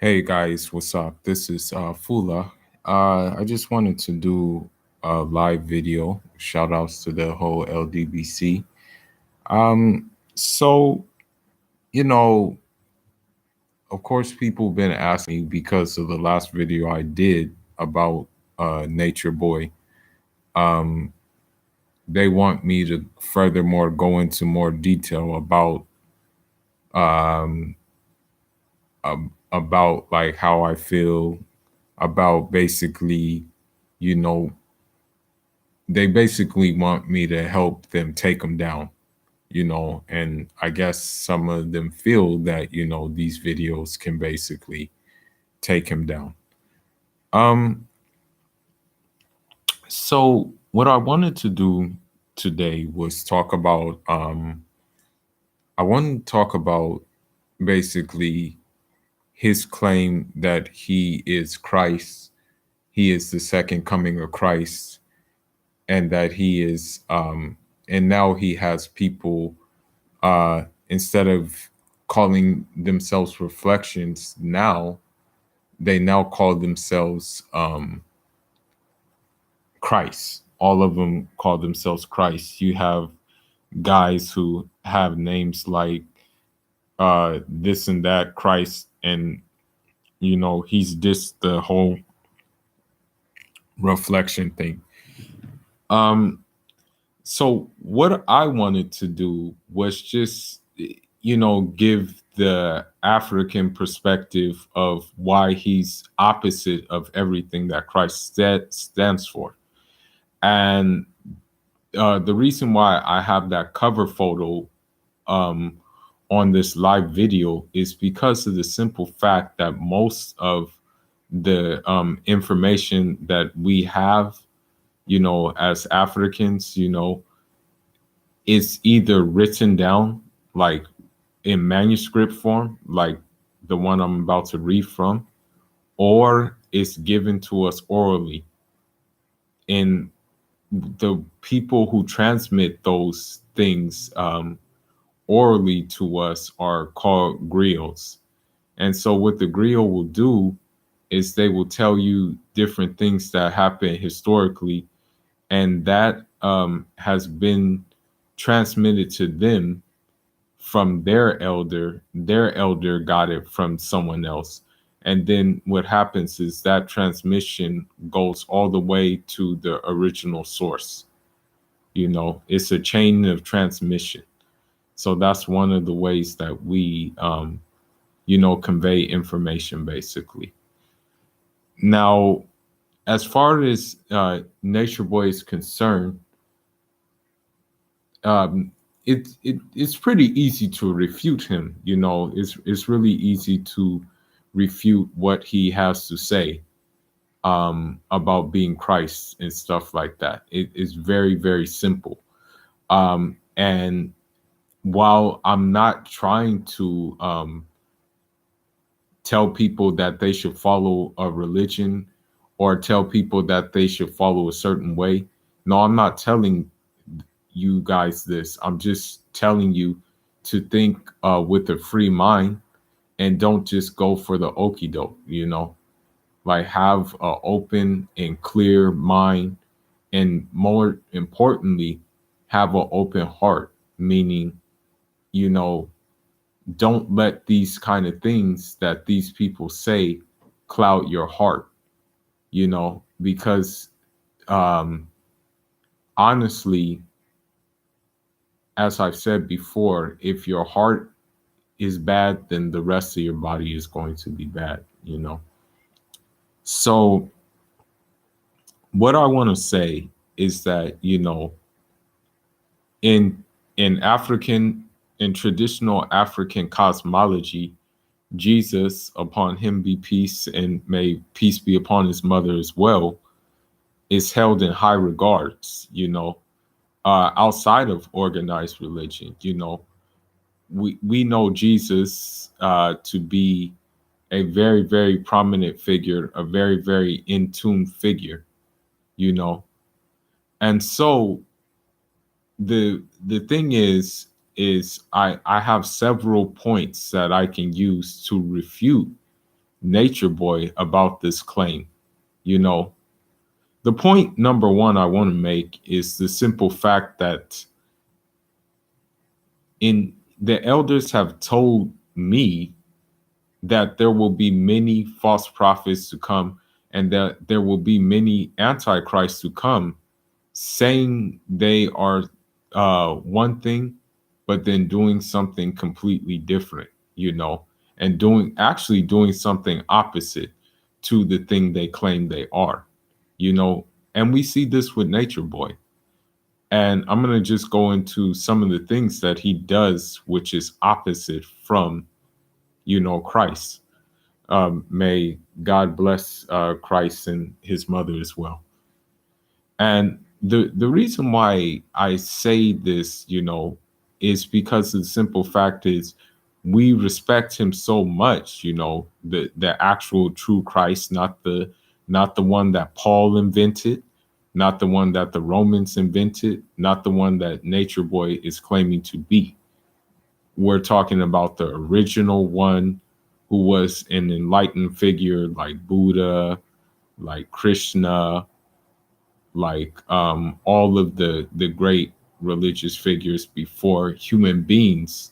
Hey guys, what's up? This is Fula. I just wanted to do a live video. Shout outs to the whole LDBC. So, you know, of course, people been asking me because of the last video I did about Natureboy. Um, they want me to furthermore go into more detail um, about like how I feel about basically, you know, they basically want me to help them take them down, and I guess some of them feel that, these videos can basically take him down. Um, so what I wanted to do today was I wanted to talk about basically his claim that he is Christ, he is the second coming of Christ, and that he is and now he has people instead of calling themselves reflections now, they now call themselves Christ. All of them call themselves Christ. You have guys who have names like this and that Christ, and he's just the whole reflection thing. um so what I wanted to do was just give the African perspective of why he's opposite of everything that Christ stands for. And the reason why I have that cover photo um, on this live video is because of the simple fact that most of the information that we have, as Africans, is either written down like in manuscript form, like the one I'm about to read from, or it's given to us orally. And the people who transmit those things orally to us are called griots. And so, what the griot will do is they will tell you different things that happen historically, and that has been transmitted to them from their elder got it from someone else. And then what happens is that transmission goes all the way to the original source. It's a chain of transmission. So that's one of the ways that we, convey information basically. Now, as far as Nature Boy is concerned, um, it's pretty easy to refute him. It's really easy to refute what he has to say about being Christ and stuff like that. It is very, very simple. And while I'm not trying to tell people that they should follow a religion or tell people that they should follow a certain way, no, I'm not telling you guys this. I'm just telling you to think with a free mind and don't just go for the okie doke, like have an open and clear mind, and more importantly, have an open heart, meaning, you know, don't let these kind of things that these people say cloud your heart, because um, honestly, as I've said before, if your heart is bad, then the rest of your body is going to be bad. So, what I want to say is that, in in African in traditional African cosmology, Jesus, upon him be peace, and may peace be upon his mother as well, is held in high regards, outside of organized religion. We know Jesus to be a very, very prominent figure, a very, very in tune figure, you know. And so the thing is I have several points that I can use to refute Nature Boy about this claim. You know, the point number one I want to make is the simple fact that in the elders have told me that there will be many false prophets to come and that there will be many antichrists to come saying they are one thing, but then doing something completely different, you know, and doing something opposite to the thing they claim they are, you know. And we see this with Nature Boy. And I'm going to just go into some of the things that he does, which is opposite from, you know, Christ. May God bless Christ and his mother as well. And the reason why I say this, you know, is because the simple fact is we respect him so much, you know, the actual true Christ, not the one that Paul invented, not the one that the Romans invented, not the one that Nature Boy is claiming to be. We're talking about the original one who was an enlightened figure like Buddha, like Krishna, like all of the great religious figures before human beings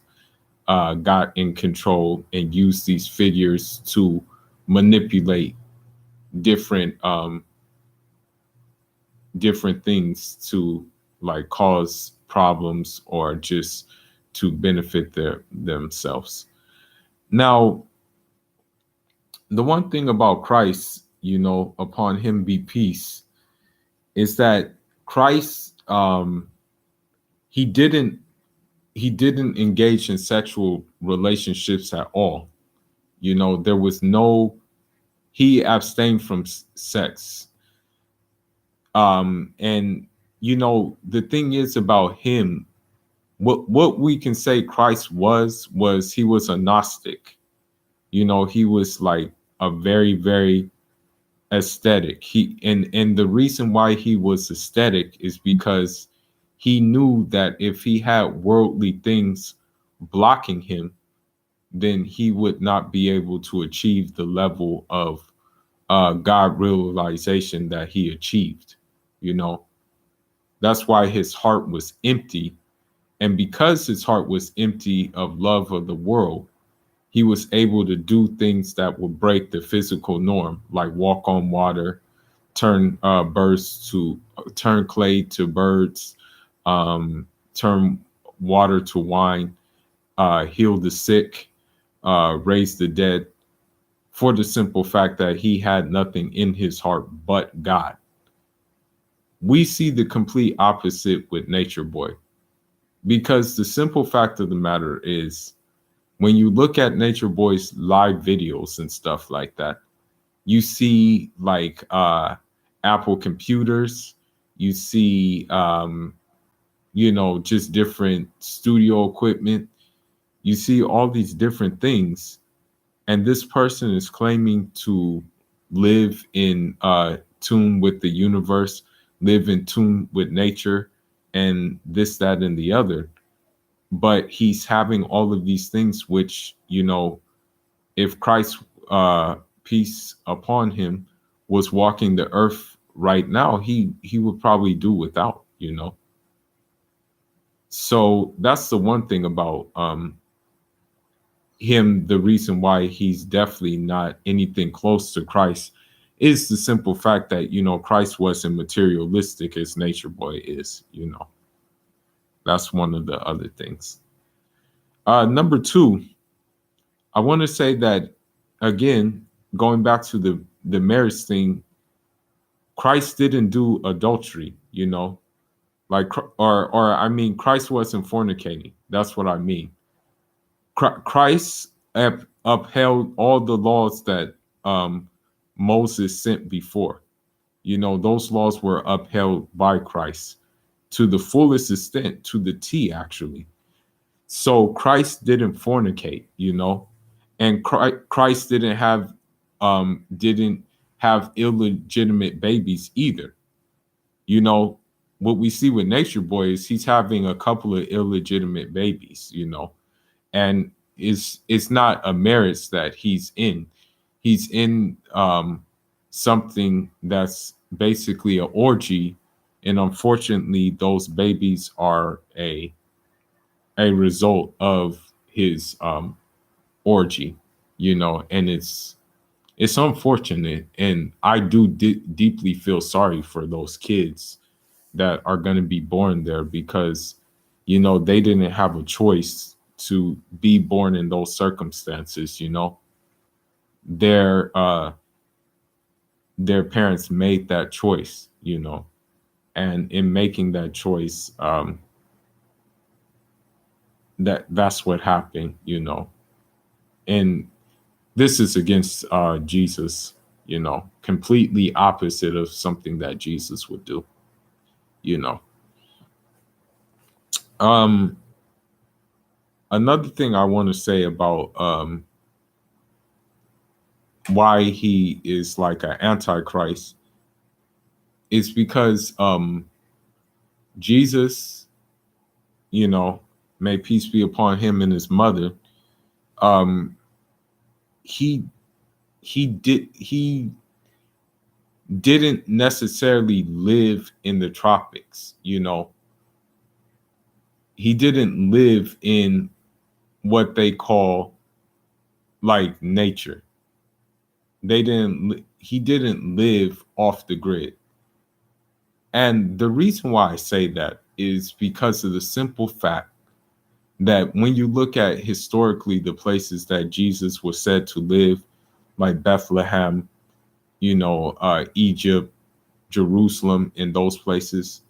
got in control and used these figures to manipulate different different things to like cause problems or just to benefit themselves. Now, the one thing about Christ, you know, upon him be peace, is that Christ he didn't he didn't engage in sexual relationships at all. You know, there was no he abstained from sex. And you know, the thing is about him, what we can say Christ was he was a Gnostic. You know, he was like a very aesthetic. And the reason why he was aesthetic is because he knew that if he had worldly things blocking him, then he would not be able to achieve the level of God realization that he achieved. You know, that's why his heart was empty. And because his heart was empty of love of the world, he was able to do things that would break the physical norm, like walk on water, turn turn clay to birds, turn water to wine, heal the sick, raise the dead, for the simple fact that he had nothing in his heart but God. We see the complete opposite with Nature Boy, because the simple fact of the matter is when you look at Nature Boy's live videos and stuff like that, you see like Apple computers, you see you know, just different studio equipment, you see all these different things, and this person is claiming to live in tune with the universe, live in tune with nature, and this, that, and the other. But he's having all of these things, which, you know, if Christ, peace upon him, was walking the earth right now, he would probably do without, you know. So that's the one thing about him. The reason why he's definitely not anything close to Christ is the simple fact that, you know, Christ wasn't materialistic as Nature Boy is, you know. That's one of the other things. Number two, I want to say that again, going back to the marriage thing, Christ didn't do adultery, you know, like or I mean, Christ wasn't fornicating. That's what I mean. Christ upheld all the laws that Moses sent before. You know, those laws were upheld by Christ to the fullest extent, to the T, actually. So Christ didn't fornicate, you know, and Christ didn't have illegitimate babies either. You know, what we see with Nature Boy is he's having a couple of illegitimate babies, you know, and it's not a marriage that he's in. he's in something that's basically an orgy, and unfortunately those babies are a result of his orgy, and it's unfortunate, and I do deeply feel sorry for those kids that are going to be born there, because they didn't have a choice to be born in those circumstances. Their parents made that choice, and in making that choice, that's what happened. And this is against Jesus, completely opposite of something that Jesus would do. you know um Another thing I want to say about why he is like an antichrist is because Jesus, you know may peace be upon him and his mother, um he he didn't necessarily live in the tropics. He didn't live in what they call like nature. He didn't live off the grid. And the reason why I say that is because of the simple fact that when you look at historically the places that Jesus was said to live, like Bethlehem, Egypt, Jerusalem, in those places,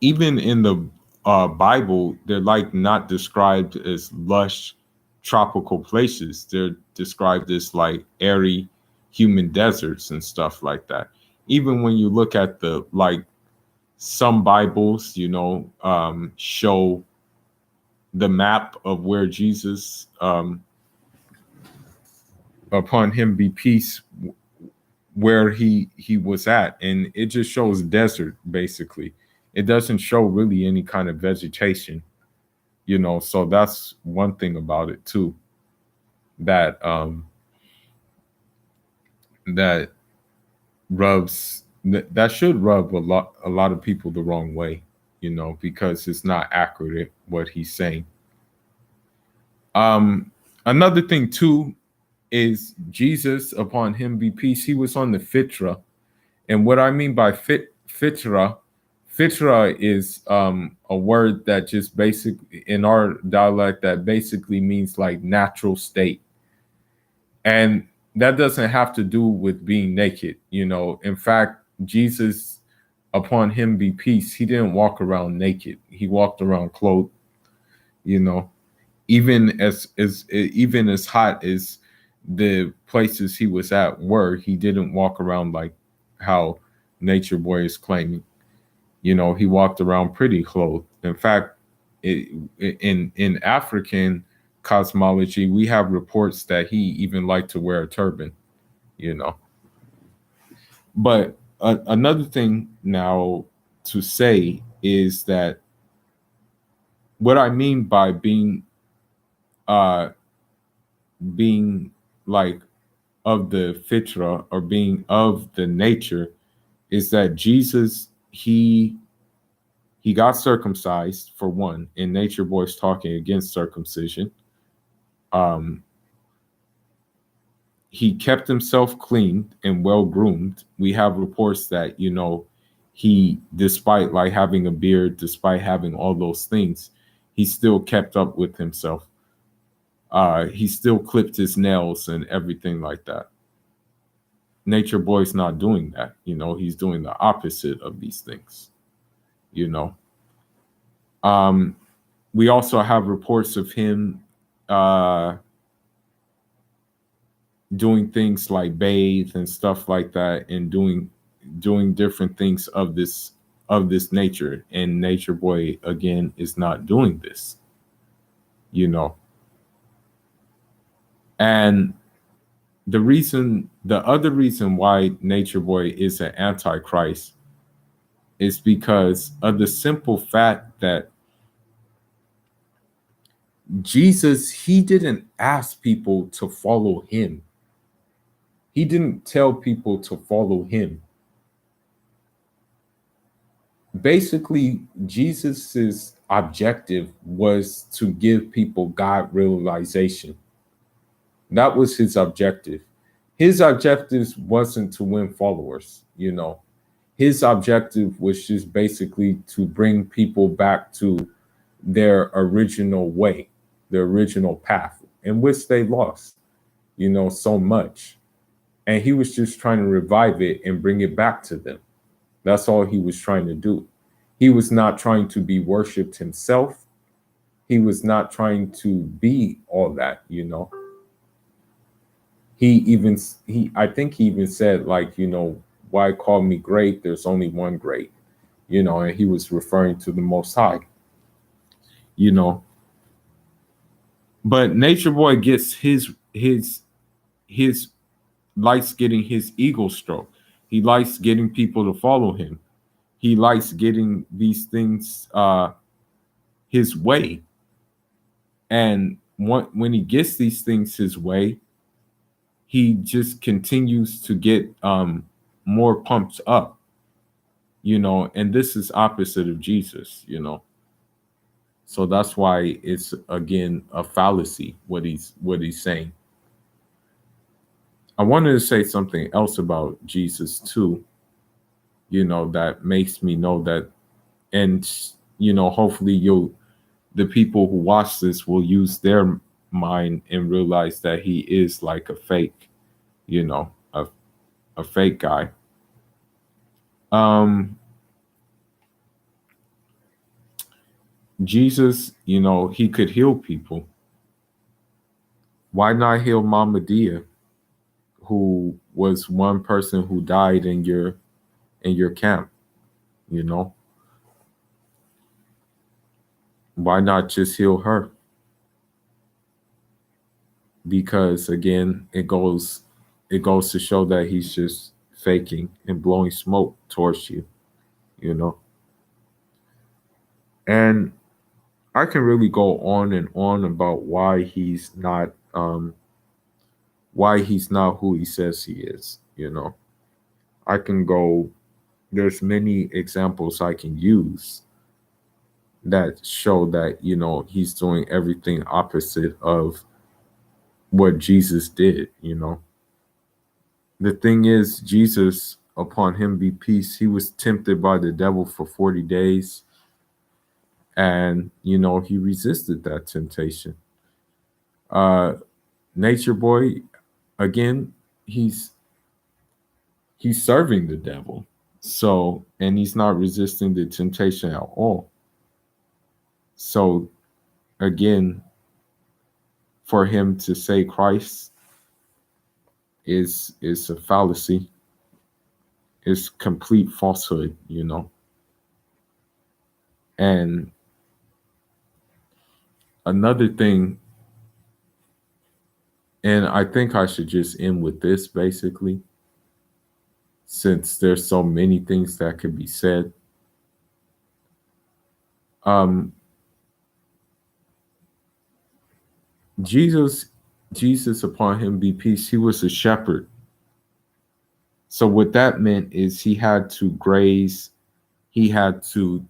even in the Bible, they're like not described as lush tropical places. They're described as like airy human deserts and stuff like that. Even when you look at the like some Bibles, show the map of where Jesus, upon him be peace, where he was at, and it just shows desert basically. It doesn't show really any kind of vegetation. So that's one thing about it too, that that that should rub a lot of people the wrong way, because it's not accurate what he's saying. Another thing too is Jesus, upon him be peace, he was on the fitra. And what I mean by fitra, fitra is a word that just basically in our dialect that basically means like natural state. And that doesn't have to do with being naked. In fact, Jesus, upon him be peace, he didn't walk around naked. He walked around clothed, you know, even as hot as the places he was at were, he didn't walk around like how Natureboy is claiming. He walked around pretty clothed. In fact, in African cosmology, we have reports that he even liked to wear a turban. You know, but another thing now to say is that what I mean by uh being like of the fitra, or being of the nature, is that Jesus, he got circumcised, for one, and Natureboy's talking against circumcision. um he kept himself clean and well groomed. We have reports that, he, despite like having a beard, despite having all those things, he still kept up with himself. He still clipped his nails and everything like that. Natureboy's not doing that. He's doing the opposite of these things. You know, um, we also have reports of him doing things like bathe and stuff like that, and doing different things of this nature. And Natureboy again is not doing this. You know, and the other reason why Natureboy is an antichrist is because of the simple fact that Jesus, he didn't ask people to follow him. He didn't tell people to follow him. Basically, Jesus's objective was to give people God realization. That was his objective. His objectives wasn't to win followers. His objective was just basically to bring people back to their original way, their original path, in which they lost, so much. And he was just trying to revive it and bring it back to them. That's all he was trying to do. He was not trying to be worshiped himself. He was not trying to be all that. I think he even said, like, why call me great? There's only one great, and he was referring to the Most High. But Nature Boy gets his likes getting his ego stroke. He likes getting people to follow him. He likes getting these things his way. And when he gets these things his way, he just continues to get more pumped up, and this is opposite of Jesus. So that's why it's again a fallacy what he's saying. I wanted to say something else about Jesus too, that makes me know that, and hopefully the people who watch this will use their mind and realize that he is like a fake, you know, a fake guy. Jesus, he could heal people. Why not heal Mama Dia, who was one person who died in your camp? Why not just heal her? Because again, it goes to show that he's just faking and blowing smoke towards you. And I can really go on and on about why he's not who he says he is. I can go, there's many examples I can use that show that he's doing everything opposite of what Jesus did. The thing is, Jesus, upon him be peace, he was tempted by the devil for 40 days, and he resisted that temptation. Nature Boy, again, he's serving the devil, so, and he's not resisting the temptation at all. So again, for him to say Christ is a fallacy, is complete falsehood. And another thing, and I think I should just end with this basically, since there's so many things that could be said. Jesus, upon him be peace, he was a shepherd. So what that meant is he had to graze, he had to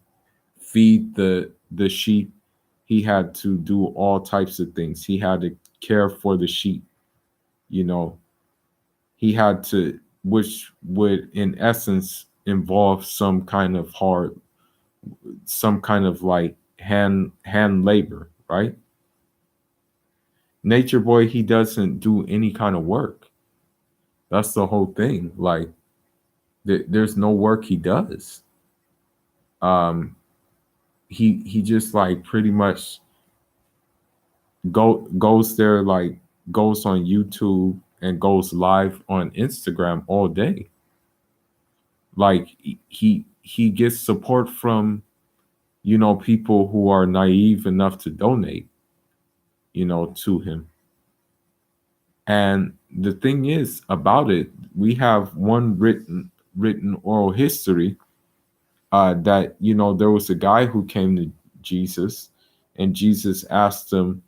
feed the sheep, he had to do all types of things. He had to care for the sheep. He had to, which would in essence involve some kind of like hand labor, right? Nature Boy, he doesn't do any kind of work. That's the whole thing. Like, there's no work he does. He just like pretty much goes there, like goes on YouTube and goes live on Instagram all day. Like he gets support from people who are naive enough to donate to him. And the thing is about it, we have one written oral history that there was a guy who came to Jesus, and Jesus asked him,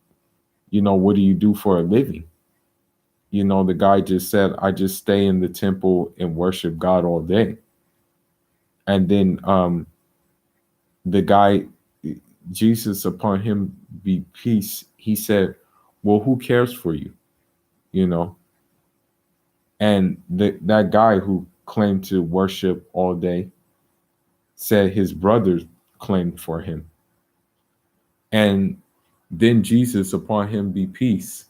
what do you do for a living? The guy just said, I just stay in the temple and worship God all day. And then the guy, Jesus, upon him be peace, he said, well, who cares for you? You know, and that guy who claimed to worship all day said his brothers claimed for him. And then Jesus, upon him be peace,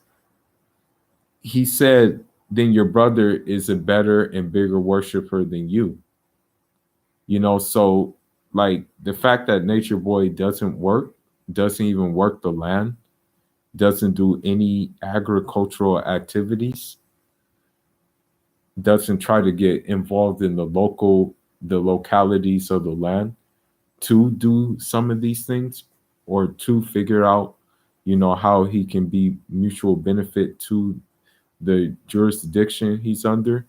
he said, then your brother is a better and bigger worshiper than you. So like the fact that Nature Boy doesn't even work the land, doesn't do any agricultural activities, doesn't try to get involved in the localities of the land to do some of these things, or to figure out how he can be mutual benefit to the jurisdiction he's under,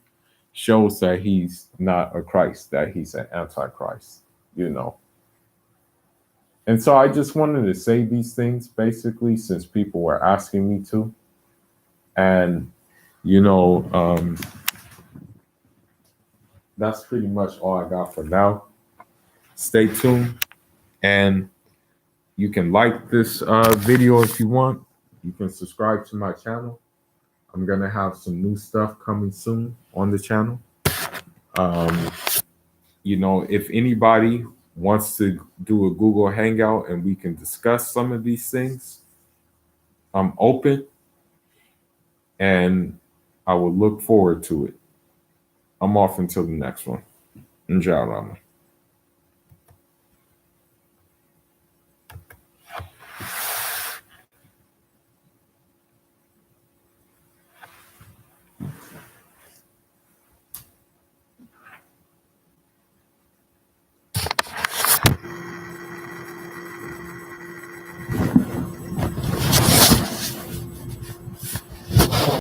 shows that he's not a Christ, that he's an antichrist, you know. And so I just wanted to say these things basically, since people were asking me to. And, that's pretty much all I got for now. Stay tuned, and you can like this video if you want. You can subscribe to my channel. I'm going to have some new stuff coming soon on the channel. Um, if anybody wants to do a Google Hangout and we can discuss some of these things, I'm open, and I will look forward to it. I'm off until the next one. Njaa Rama.